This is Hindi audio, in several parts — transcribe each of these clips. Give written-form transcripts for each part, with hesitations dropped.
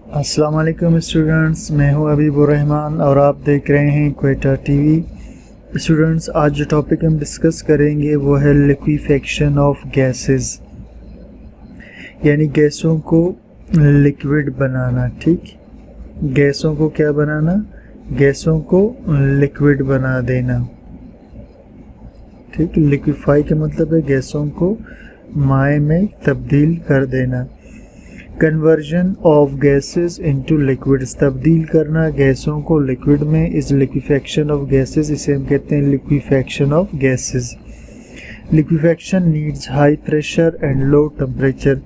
अस्सलाम वालेकुम स्टूडेंट्स, मैं हूं अबीबुर रहमान और आप देख रहे हैं क्वेटा टीवी। स्टूडेंट्स, आज जो टॉपिक हम डिस्कस करेंगे वो है लिक्विफेक्शन ऑफ गैसेस, यानी गैसों को लिक्विड बनाना। ठीक, गैसों को क्या बनाना? गैसों को लिक्विड बना देना। ठीक, लिक्विफाई का मतलब है गैसों को माए में तब्दील कर देना। Conversion of gases into liquids, तब्दील करना गैसों को लिक्विड में, इज लिक्विफेक्शन ऑफ गैसेस। इसे हम कहते हैं liquefaction of gases. Liquefaction needs high pressure and low temperature.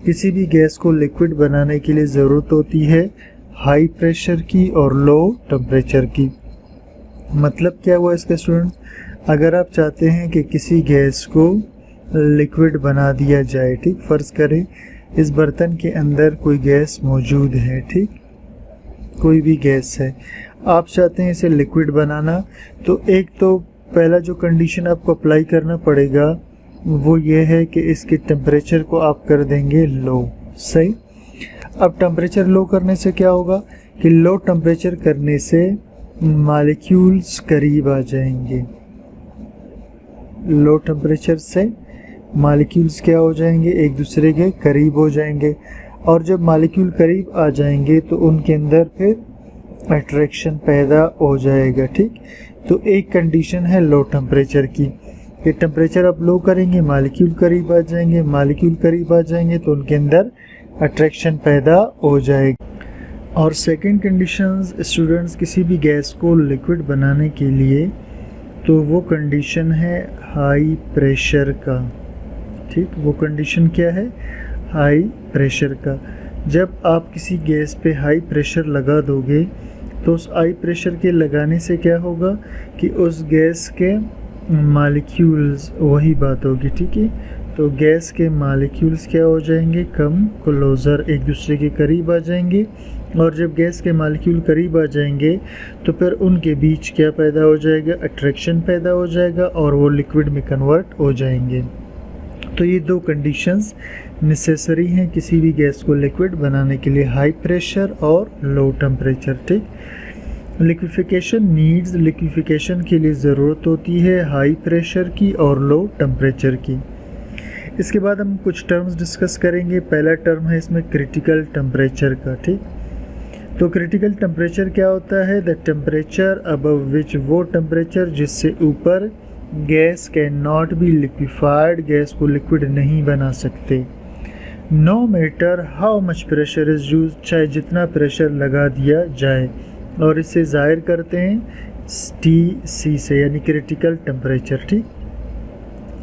किसी भी गैस को लिक्विड बनाने के लिए ज़रूरत होती है हाई प्रेशर की और लो टेम्परेचर की। मतलब क्या हुआ इसका स्टूडेंट? अगर आप चाहते हैं कि किसी गैस को लिक्विड बना दिया जाए, ठीक, फ़र्ज़ करें इस बर्तन के अंदर कोई गैस मौजूद है, ठीक, कोई भी गैस है, आप चाहते हैं इसे लिक्विड बनाना, तो एक तो पहला जो कंडीशन आपको अप्लाई करना पड़ेगा वो ये है कि इसके टेम्परेचर को आप कर देंगे लो। सही। अब टेम्परेचर लो करने से क्या होगा कि लो टेम्परेचर करने से मॉलिक्यूल्स करीब आ जाएंगे। लो टेम्परेचर से मॉलिक्यूल्स क्या हो जाएंगे? एक दूसरे के करीब हो जाएंगे, और जब मॉलिक्यूल करीब आ जाएंगे तो उनके अंदर फिर अट्रैक्शन पैदा हो जाएगा। ठीक, तो एक कंडीशन है लो टेम्परेचर की, कि टेम्परेचर आप लो करेंगे मॉलिक्यूल करीब आ जाएंगे, मॉलिक्यूल करीब आ जाएंगे तो उनके अंदर अट्रैक्शन पैदा हो जाएगी। और सेकंड कंडीशंस स्टूडेंट्स, किसी भी गैस को लिक्विड बनाने के लिए तो वो कंडीशन है हाई प्रेशर का। ठीक, वो कंडीशन क्या है? हाई प्रेशर का। जब आप किसी गैस पे हाई प्रेशर लगा दोगे तो उस हाई प्रेशर के लगाने से क्या होगा कि उस गैस के मॉलिक्यूल्स, वही बात होगी, ठीक है, तो गैस के मॉलिक्यूल्स क्या हो जाएंगे? कम क्लोज़र, एक दूसरे के करीब आ जाएंगे, और जब गैस के मॉलिक्यूल करीब आ जाएंगे तो फिर उनके बीच क्या पैदा हो जाएगा? अट्रैक्शन पैदा हो जाएगा और वो लिक्विड में कन्वर्ट हो जाएंगे। तो ये दो कंडीशंस नेसेसरी हैं किसी भी गैस को लिक्विड बनाने के लिए, हाई प्रेशर और लो टेम्परेचर। ठीक, लिक्विफिकेशन नीड्स, लिक्विफिकेशन के लिए ज़रूरत होती है हाई प्रेशर की और लो टेम्परेचर की। इसके बाद हम कुछ टर्म्स डिस्कस करेंगे। पहला टर्म है इसमें क्रिटिकल टेम्परेचर का। ठीक, तो क्रिटिकल टेम्परेचर क्या होता है? द टेम्परेचर अबव विच, वो टेम्परेचर जिससे ऊपर gas can not be liquefied, gas को लिक्विड नहीं बना सकते। No matter how much pressure is use, चाहे जितना प्रेशर लगा दिया जाए, और इसे ज़ाहिर करते हैं TC से, यानी क्रिटिकल टेम्परेचर। ठीक,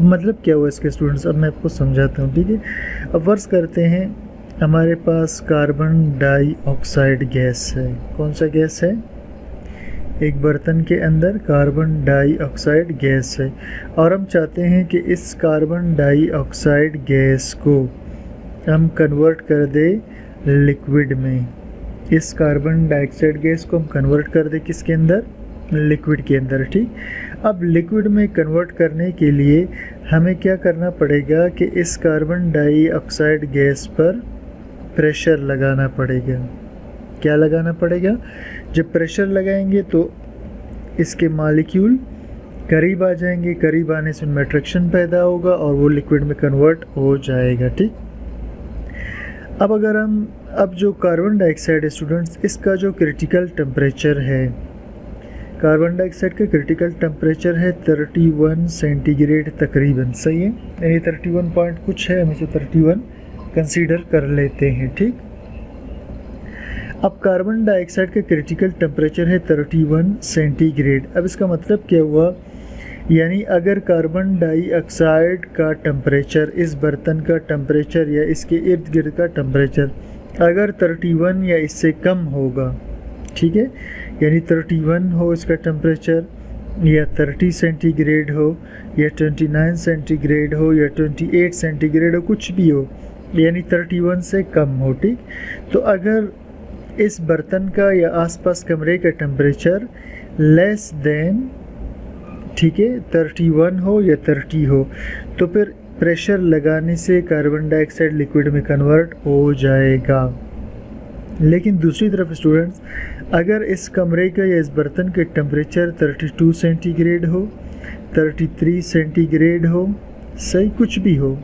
मतलब क्या हुआ इसके स्टूडेंट्स? अब मैं आपको समझाता हूँ। ठीक है, अब फर्ज़ करते हैं हमारे पास कार्बन डाइऑक्साइड गैस है। कौन सा गैस है? एक बर्तन के अंदर कार्बन डाइऑक्साइड गैस है, और हम चाहते हैं कि इस कार्बन डाइऑक्साइड गैस को हम कन्वर्ट कर दें लिक्विड में। इस कार्बन डाइऑक्साइड गैस को हम कन्वर्ट कर दें किसके अंदर? लिक्विड के अंदर। ठीक, अब लिक्विड में कन्वर्ट करने के लिए हमें क्या करना पड़ेगा कि इस कार्बन डाइऑक्साइड गैस पर प्रेशर लगाना पड़ेगा। क्या लगाना पड़ेगा? जब प्रेशर लगाएंगे तो इसके मॉलिक्यूल करीब आ जाएंगे, करीब आने से उनमें अट्रैक्शन पैदा होगा और वो लिक्विड में कन्वर्ट हो जाएगा। ठीक, अब अगर हम जो कार्बन डाइऑक्साइड है स्टूडेंट्स, इसका जो क्रिटिकल टेम्परेचर है, कार्बन डाइऑक्साइड का क्रिटिकल टेम्परेचर है 31 सेंटीग्रेड तकरीबन। सही है, यानी 31 पॉइंट कुछ है, हम इसे 31 कंसीडर कर लेते हैं। ठीक, अब कार्बन डाइऑक्साइड का क्रिटिकल टेम्परेचर है 31 सेंटीग्रेड। अब इसका मतलब क्या हुआ? यानी अगर कार्बन डाइऑक्साइड का टेम्परेचर, इस बर्तन का टेम्परेचर या इसके इर्द गिर्द का टेम्परेचर अगर 31 या इससे कम होगा, ठीक है, यानी 31 हो इसका टेम्परेचर, या 30 सेंटीग्रेड हो, या 29 सेंटीग्रेड हो, या 28 सेंटीग्रेड हो, कुछ भी हो, यानी 31 से कम हो। ठीक, तो अगर इस बर्तन का या आसपास कमरे का टेम्परेचर लेस देन, ठीक है, 31 हो या 30 हो, तो फिर प्रेशर लगाने से कार्बन डाइऑक्साइड लिक्विड में कन्वर्ट हो जाएगा। लेकिन दूसरी तरफ स्टूडेंट्स, अगर इस कमरे का या इस बर्तन के टेम्परेचर 32 सेंटीग्रेड हो, 33 सेंटीग्रेड हो, सही कुछ भी हो,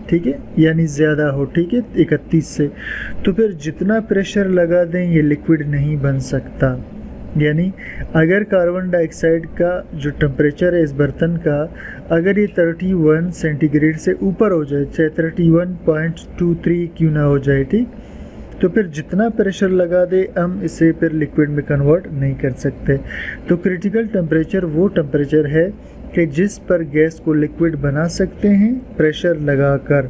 ठीक है, यानी ज़्यादा हो, ठीक है, 31 से, तो फिर जितना प्रेशर लगा दें ये लिक्विड नहीं बन सकता। यानी अगर कार्बन डाइऑक्साइड का जो टेम्परेचर है इस बर्तन का, अगर ये 31 सेंटीग्रेड से ऊपर हो जाए, चाहे 31.23 क्यों ना हो जाए, ठीक, तो फिर जितना प्रेशर लगा दे हम इसे फिर लिक्विड में कन्वर्ट नहीं कर सकते। तो क्रिटिकल टेम्परेचर वो टेम्परेचर है कि जिस पर गैस को लिक्विड बना सकते हैं प्रेशर लगाकर।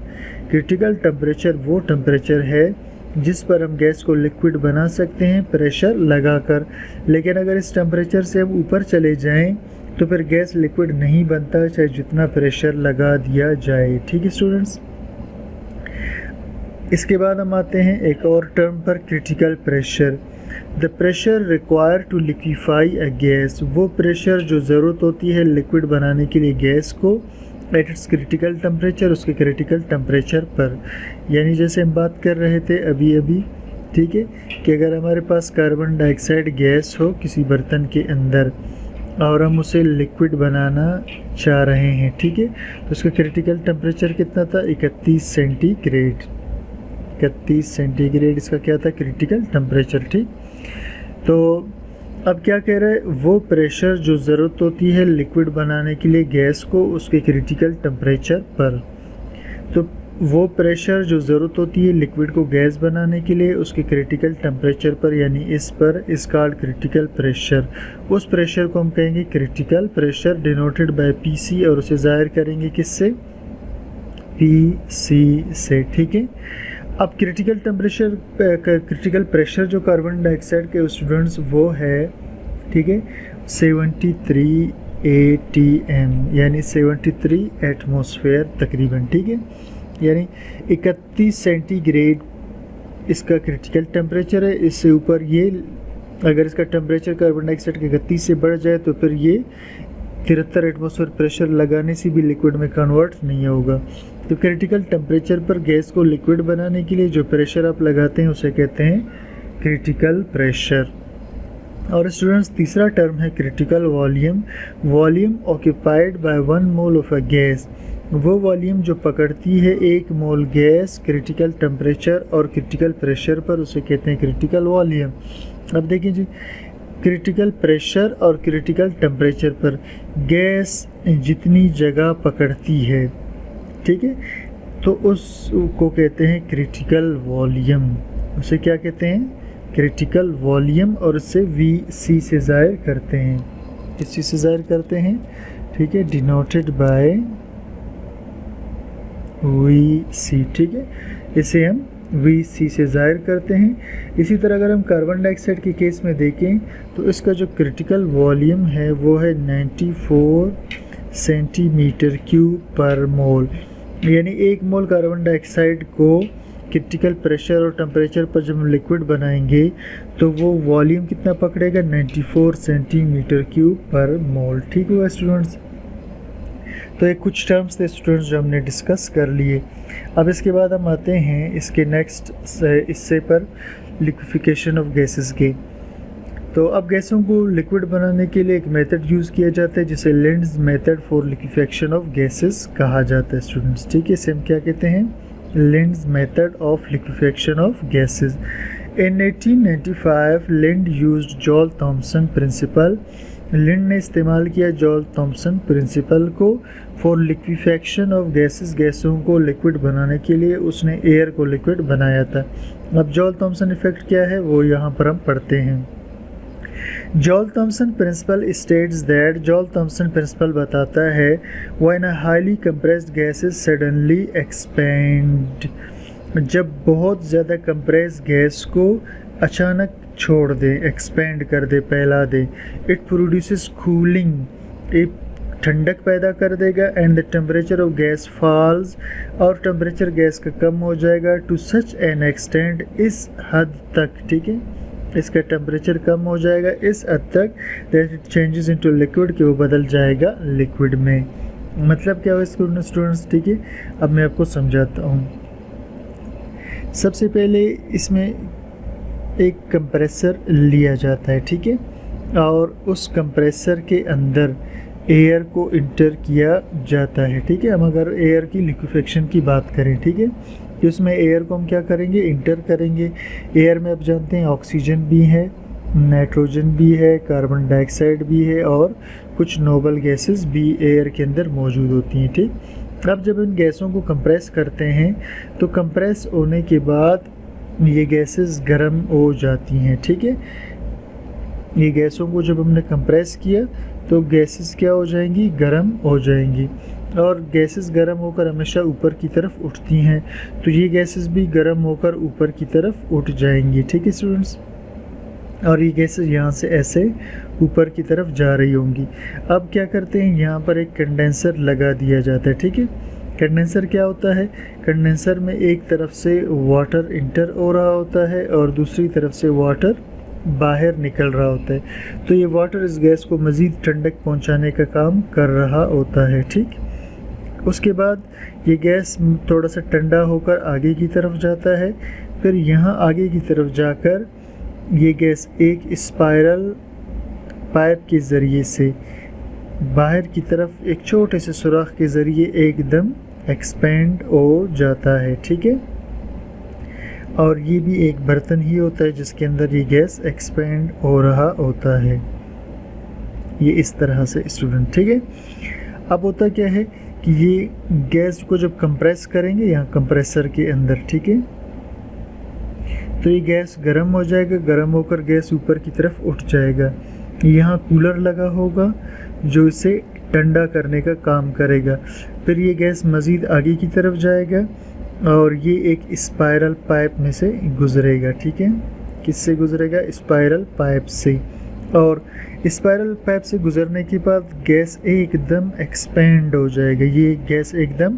क्रिटिकल टेम्परेचर वो टेम्परेचर है जिस पर हम गैस को लिक्विड बना सकते हैं प्रेशर लगाकर। लेकिन अगर इस टेम्परेचर से हम ऊपर चले जाएं तो फिर गैस लिक्विड नहीं बनता, चाहे जितना प्रेशर लगा दिया जाए, ठीक है स्टूडेंट्स। इसके बाद हम आते हैं एक और टर्म पर, critical pressure. The pressure require to liquefy a gas, वो प्रेशर जो ज़रूरत होती है लिक्विड बनाने के लिए गैस को एट इट्स क्रिटिकल टेम्परेचर, उसके क्रिटिकल टेम्परेचर पर। यानी जैसे हम बात कर रहे थे अभी अभी, ठीक है, कि अगर हमारे पास कार्बन डाइऑक्साइड गैस हो किसी बर्तन के अंदर और हम उसे लिक्विड बनाना चाह रहे हैं, ठीक है, तो उसका क्रिटिकल टेम्परेचर कितना था, 31 सेंटीग्रेड। 31 सेंटीग्रेड इसका क्या था, क्रिटिकल टेम्परेचर, ठीक। तो अब क्या कह रहे हैं, वो प्रेशर जो ज़रूरत होती है लिक्विड बनाने के लिए गैस को उसके क्रिटिकल टेम्परेचर पर। तो वो प्रेशर जो ज़रूरत होती है लिक्विड को गैस बनाने के लिए उसके क्रिटिकल टेम्परेचर पर, यानी इस पर, इस कॉल्ड क्रिटिकल प्रेशर। उस प्रेशर को हम कहेंगे critical pressure, denoted by PC, और उसे ज़ाहिर करेंगे किससे, पीसी से, ठीक है। अब क्रिटिकल टेम्परेचर, क्रिटिकल प्रेशर जो कार्बन डाइऑक्साइड के स्टूडेंट्स वो है, ठीक है, 73 atm, यानी 73 एटमॉस्फेयर तकरीबन, ठीक है, यानी 31 सेंटीग्रेड इसका क्रिटिकल टेम्परेचर है। इससे ऊपर ये, अगर इसका टेम्परेचर कार्बन डाइऑक्साइड के 31 से बढ़ जाए तो फिर ये 73 एटमॉस्फेयर प्रेशर लगाने से भी लिक्विड में कन्वर्ट नहीं होगा। तो क्रिटिकल टेम्परेचर पर गैस को लिक्विड बनाने के लिए जो प्रेशर आप लगाते हैं उसे कहते हैं क्रिटिकल प्रेशर। और स्टूडेंट्स तीसरा टर्म है critical volume. Volume occupied by 1 mole of a gas, वो वॉल्यूम जो पकड़ती है 1 मोल गैस क्रिटिकल टेम्परेचर और क्रिटिकल प्रेशर पर, उसे कहते हैं क्रिटिकल वॉल्यूम। अब देखिए जी, क्रिटिकल प्रेशर और क्रिटिकल टेम्परेचर पर गैस जितनी जगह पकड़ती है, ठीक है, तो उसको कहते हैं क्रिटिकल वॉल्यूम। उसे क्या कहते हैं, क्रिटिकल वॉल्यूम, और उससे VC से ज़ाहिर करते हैं, किस चीज़ से ज़ाहिर करते हैं, ठीक है, डिनोटेड बाय VC, ठीक है, इसे हम VC से ज़ाहिर करते हैं। इसी तरह अगर हम कार्बन डाइऑक्साइड के केस में देखें तो इसका जो क्रिटिकल वॉल्यूम है वो है 94 सेंटीमीटर क्यूब पर मोल, यानी 1 मोल कार्बन डाइऑक्साइड को क्रिटिकल प्रेशर और टेम्परेचर पर जब हम लिक्विड बनाएंगे तो वो वॉल्यूम कितना पकड़ेगा, 94 सेंटीमीटर क्यूब पर मोल, ठीक हुआ स्टूडेंट्स। तो ये कुछ टर्म्स थे स्टूडेंट्स जो हमने डिस्कस कर लिए। अब इसके बाद हम आते हैं इसके नेक्स्ट हिस्से पर, लिक्विफिकेशन ऑफ गैसेस के। तो अब गैसों को लिक्विड बनाने के लिए एक मेथड यूज़ किया जाता है जिसे Linde's method for liquefaction of gases कहा जाता है स्टूडेंट्स, ठीक है, सेम क्या कहते हैं, Linde's method of liquefaction of gases. In 1895 Linde used Joule Thomson principle, Linde ने इस्तेमाल किया जॉल थॉम्सन प्रिंसिपल को फॉर लिक्विफैक्शन ऑफ गैसेस, गैसों को लिक्विड बनाने के लिए उसने एयर को लिक्विड बनाया था। अब जॉल थॉम्सन इफेक्ट क्या है वो यहाँ पर हम पढ़ते हैं। Joule Thomson principle states that, Joule Thomson principle बताता है, when a highly compressed gases suddenly expand, जब बहुत ज़्यादा कंप्रेस गैस को अचानक छोड़ दे, एक्सपेंड कर दे, फैला दे, इट प्रोड्यूसेस कूलिंग, एक ठंडक पैदा कर देगा, and the temperature of gas falls, और टेम्परेचर गैस का कम हो जाएगा, टू सच एन एक्सटेंड, इस हद तक, ठीक है, इसका टेम्परेचर कम हो जाएगा इस हद तक, that it changes into liquid, कि वो बदल जाएगा लिक्विड में। मतलब क्या हुआ स्टूडेंट्स, ठीक है, अब मैं आपको समझाता हूँ। सबसे पहले इसमें एक कंप्रेसर लिया जाता है, ठीक है, और उस कंप्रेसर के अंदर एयर को इंटर किया जाता है, ठीक है। हम अगर एयर की लिक्विफेक्शन की बात करें, ठीक है, तो उसमें एयर को हम क्या करेंगे, इंटर करेंगे। एयर में आप जानते हैं ऑक्सीजन भी है, नाइट्रोजन भी है, कार्बन डाइऑक्साइड भी है और कुछ नोबल गैसेस भी एयर के अंदर मौजूद होती हैं, ठीक। अब जब इन गैसों को कंप्रेस करते हैं तो कंप्रेस होने के बाद ये गैसेस गर्म हो जाती हैं, ठीक है। ये गैसों को जब हमने कंप्रेस किया तो गैसेस क्या हो जाएंगी, गर्म हो जाएंगी, और गैसेस गर्म होकर हमेशा ऊपर की तरफ उठती हैं, तो ये गैसेस भी गर्म होकर ऊपर की तरफ उठ जाएंगी, ठीक है स्टूडेंट्स। और ये गैसेस यहाँ से ऐसे ऊपर की तरफ जा रही होंगी। अब क्या करते हैं, यहाँ पर एक कंडेंसर लगा दिया जाता है, ठीक है। कंडेंसर क्या होता है, कंडेंसर में एक तरफ से वाटर इंटर हो रहा होता है और दूसरी तरफ से वाटर बाहर निकल रहा होता है, तो ये वाटर इस गैस को मज़ीद ठंडक पहुंचाने का काम कर रहा होता है, ठीक। उसके बाद ये गैस थोड़ा सा ठंडा होकर आगे की तरफ जाता है, फिर यहाँ आगे की तरफ जाकर ये गैस एक स्पाइरल पाइप के ज़रिए से बाहर की तरफ एक छोटे से सुराख के ज़रिए एकदम एक्सपेंड हो जाता है, ठीक है। और ये भी एक बर्तन ही होता है जिसके अंदर ये गैस एक्सपेंड हो रहा होता है, ये इस तरह से स्टूडेंट, ठीक है। अब होता क्या है कि ये गैस को जब कंप्रेस करेंगे यहाँ कंप्रेसर के अंदर, ठीक है, तो ये गैस गर्म हो जाएगा, गर्म होकर गैस ऊपर की तरफ उठ जाएगा। यहाँ कूलर लगा होगा जो इसे ठंडा करने का काम करेगा। फिर ये गैस मज़ीद आगे की तरफ जाएगा और ये एक स्पाइरल पाइप में से गुजरेगा, ठीक है। किससे गुजरेगा, स्पाइरल पाइप से, और स्पाइरल पाइप से गुजरने के बाद गैस एकदम एक्सपेंड हो जाएगा। ये गैस एकदम,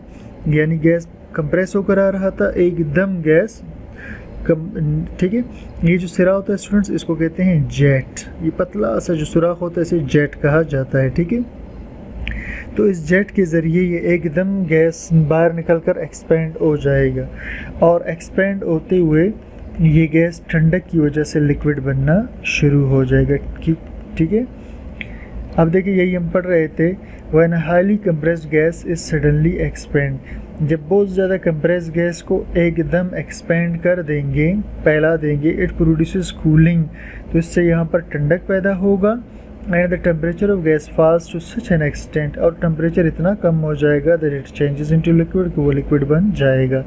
यानी गैस कंप्रेस होकर आ रहा था, एकदम गैस ठीक है। ये जो सिरा होता है स्टूडेंट्स, इसको कहते हैं जेट। ये पतला सा जो सुराख होता है इसे जेट कहा जाता है, ठीक है। तो इस जेट के ज़रिए ये एकदम गैस बाहर निकलकर एक्सपेंड हो जाएगा, और एक्सपेंड होते हुए ये गैस ठंडक की वजह से लिक्विड बनना शुरू हो जाएगा, ठीक है। अब देखिए यही हम पढ़ रहे थे, when highly compressed gas is suddenly expand, जब बहुत ज़्यादा कंप्रेस गैस को एकदम एक्सपेंड कर देंगे, फैला देंगे, इट प्रोड्यूसेस कूलिंग, तो इससे यहाँ पर ठंडक पैदा होगा, and the temperature of gas falls to such an extent, और टेम्परेचर इतना कम हो जाएगा that it changes into liquid, कि वो लिक्विड बन जाएगा।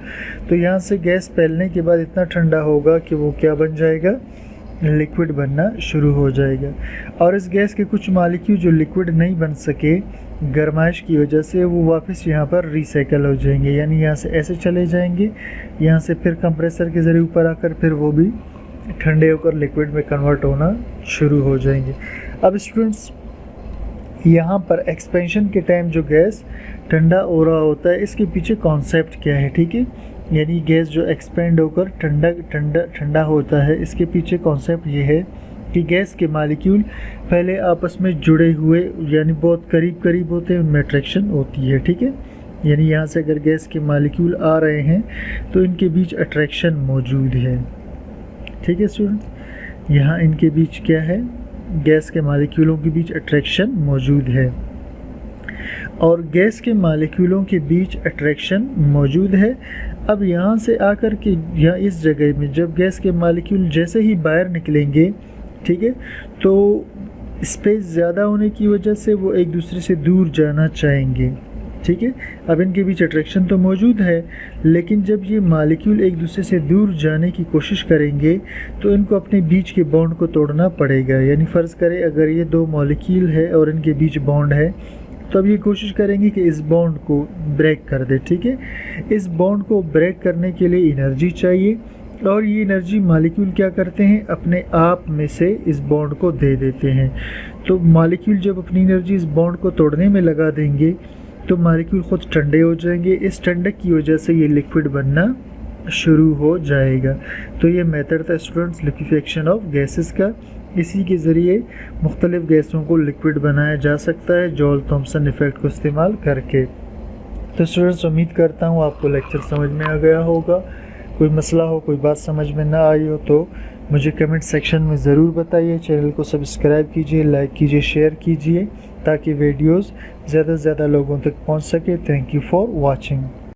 तो यहाँ से गैस फैलने के बाद इतना ठंडा होगा कि वो क्या बन जाएगा, लिक्विड बनना शुरू हो जाएगा। और इस गैस के कुछ मॉलिक्यूल जो लिक्विड नहीं बन सके गर्माइश की वजह से, वो वापस यहाँ पर रिसाइकल हो जाएंगे, यानी यहाँ से ऐसे चले जाएंगे, यहाँ से फिर कंप्रेसर के ज़रिए ऊपर आकर फिर वो भी ठंडे होकर लिक्विड में कन्वर्ट होना शुरू हो जाएंगे। अब स्टूडेंट्स यहाँ पर एक्सपेंशन के टाइम जो गैस ठंडा हो रहा होता है, इसके पीछे कॉन्सेप्ट क्या है, ठीक है। यानी गैस जो एक्सपेंड होकर ठंडा होता है, इसके पीछे कॉन्सेप्ट ये है कि गैस के मॉलिक्यूल पहले आपस में जुड़े हुए, यानी बहुत करीब होते हैं, उनमें अट्रैक्शन होती है, ठीक है। यानी यहाँ से अगर गैस के मॉलिक्यूल आ रहे हैं तो इनके बीच अट्रैक्शन मौजूद है, ठीक है स्टूडेंट। यहाँ इनके बीच क्या है, गैस के मॉलिक्यूलों के बीच अट्रैक्शन मौजूद है, और गैस के मॉलिक्यूलों के बीच अट्रैक्शन मौजूद है। अब यहाँ से आकर के यहाँ इस जगह में जब गैस के मॉलिक्यूल जैसे ही बाहर निकलेंगे, ठीक है, तो स्पेस ज़्यादा होने की वजह से वो एक दूसरे से दूर जाना चाहेंगे, ठीक है। अब इनके बीच अट्रैक्शन तो मौजूद है, लेकिन जब ये मॉलिक्यूल एक दूसरे से दूर जाने की कोशिश करेंगे तो इनको अपने बीच के बॉन्ड को तोड़ना पड़ेगा। यानी फ़र्ज़ करें अगर ये दो मॉलिक्यूल है और इनके बीच बॉन्ड है, तो अब ये कोशिश करेंगे कि इस बॉन्ड को ब्रेक कर दे, ठीक है। इस बॉन्ड को ब्रेक करने के लिए एनर्जी चाहिए, और ये एनर्जी मॉलिक्यूल क्या करते हैं, अपने आप में से इस बॉन्ड को दे देते हैं। तो मॉलिक्यूल जब अपनी एनर्जी इस बॉन्ड को तोड़ने में लगा देंगे तो मॉलिक्यूल ख़ुद ठंडे हो जाएंगे, इस ठंडक की वजह से ये लिक्विड बनना शुरू हो जाएगा। तो ये मेथड था स्टूडेंट्स लिक्विफिकेशन ऑफ गैसेस का। इसी के ज़रिए मुख्तलिफ़ गैसों को लिक्विड बनाया जा सकता है जॉल थॉम्सन इफ़ेक्ट को इस्तेमाल करके। तो स्टूडेंट्स उम्मीद करता हूँ आपको लेक्चर समझ में आ गया होगा। कोई मसला हो, कोई बात समझ में ना आई हो तो मुझे कमेंट सेक्शन में ज़रूर बताइए। चैनल को सब्सक्राइब कीजिए, लाइक कीजिए, शेयर कीजिए ताकि वीडियोस ज़्यादा से ज़्यादा लोगों तक पहुंच सके। Thank you for watching.